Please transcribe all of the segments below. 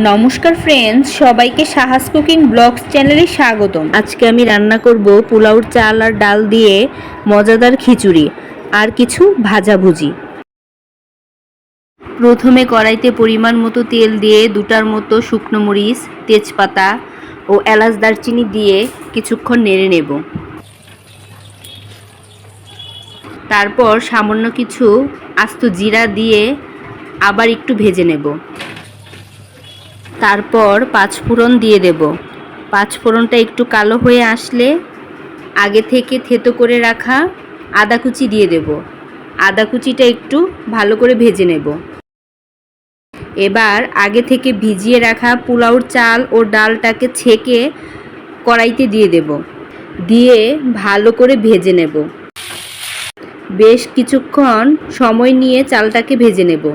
নমস্কার ফ্রেন্ডস, সবাইকে সাহাস cooking blogs চ্যানেলে স্বাগতম। আজকে আমি রান্না করব পোলাওর চাল আর ডাল দিয়ে মজাদার খিচুড়ি আর কিছু ভাজাভুজি। প্রথমে কড়াইতে পরিমাণ মতো তেল দিয়ে দুটার মতো শুকনো মরিচ, তেজপাতা ও এলাচ দারচিনি দিয়ে কিছুক্ষণ নেড়ে নেব। তারপর সামান্য কিছু আস্ত জিরা দিয়ে আবার একটু ভেজে নেব। তারপর পাঁচফোড়ন দিয়ে দেব। পাঁচফোড়নটা একটু কালো হয়ে আসলে আগে থেকে থেতো করে রাখা আদা কুচি দিয়ে দেব। আদা কুচিটা একটু ভালো করে ভেজে নেব। এবার আগে থেকে ভিজিয়ে রাখা পোলাওর চাল ও ডালটাকে ছেঁকে কড়াইতে দিয়ে দেব। দিয়ে ভালো করে ভেজে নেব। বেশ কিছুক্ষণ সময় নিয়ে চালটাকে ভেজে নেব।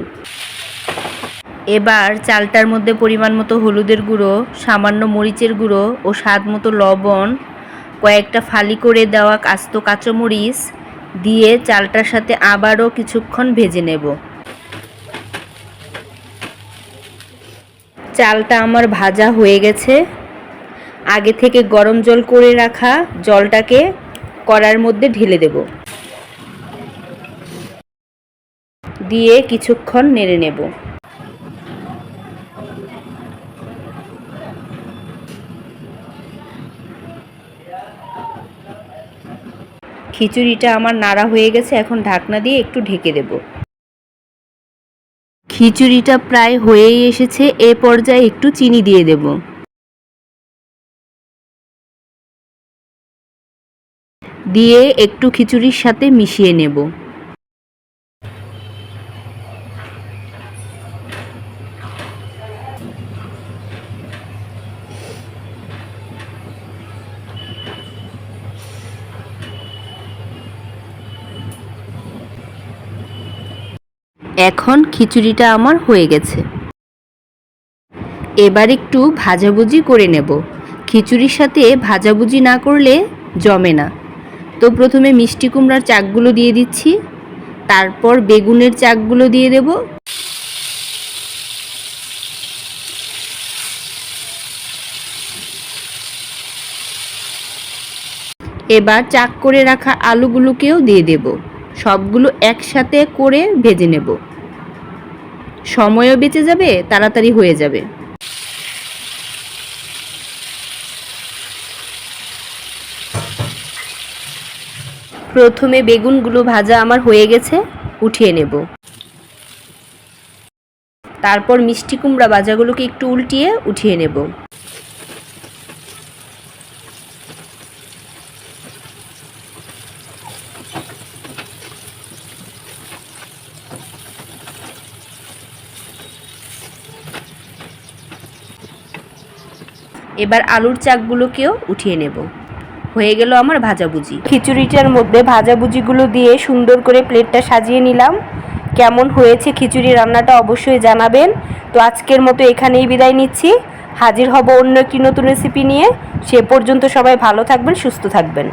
এবার চালটার মধ্যে পরিমাণ মতো হলুদের গুঁড়ো, সামান্য মরিচের গুঁড়ো ও স্বাদ মতো লবণ, কয়েকটা ফালি করে দেওয়া আস্ত কাঁচামরিচ দিয়ে চালটার সাথে আবারও কিছুক্ষণ ভেজে নেব। চালটা আমার ভাজা হয়ে গেছে। আগে থেকে গরম জল করে রাখা জলটাকে কড়াইয়ের মধ্যে ঢেলে দেব। দিয়ে কিছুক্ষণ নেড়ে নেব। খিচুড়িটা আমার নাড়া হয়ে গেছে, এখন ঢাকনা দিয়ে একটু ঢেকে দেব। খিচুড়িটা প্রায় হয়েই এসেছে। এ পর্যায়ে একটু চিনি দিয়ে দেব। দিয়ে একটু খিচুড়ির সাথে মিশিয়ে নেব। এখন খিচুড়িটা আমার হয়ে গেছে। এবার একটু ভাজাভুজি করে নেব। খিচুড়ির সাথে ভাজাভুজি না করলে জমে না। তো প্রথমে মিষ্টি কুমড়ার চাকগুলো দিয়ে দিচ্ছি। তারপর বেগুনের চাকগুলো দিয়ে দেব। এবার চাক করে রাখা আলুগুলোকেও দিয়ে দেব। সবগুলো একসাথে করে ভেজে নেব। সময়ও বেঁচে যাবে, তাড়াতাড়ি হয়ে যাবে। প্রথমে বেগুনগুলো ভাজা আমার হয়ে গেছে, উঠিয়ে নেব। তারপর মিষ্টি কুমড়া ভাজাগুলোকে একটু উল্টিয়ে উঠিয়ে নেব। এবার আলুর চাকগুলোকেও উঠিয়ে নেব। হয়ে গেল আমার ভাজাভুজি। খিচুড়িটার মধ্যে ভাজাভুজিগুলো দিয়ে সুন্দর করে প্লেটটা সাজিয়ে নিলাম। কেমন হয়েছে খিচুড়ি রান্নাটা অবশ্যই জানাবেন। তো আজকের মতো এখানেই বিদায় নিচ্ছি। হাজির হব অন্য একটি নতুন রেসিপি নিয়ে। সে পর্যন্ত সবাই ভালো থাকবেন, সুস্থ থাকবেন।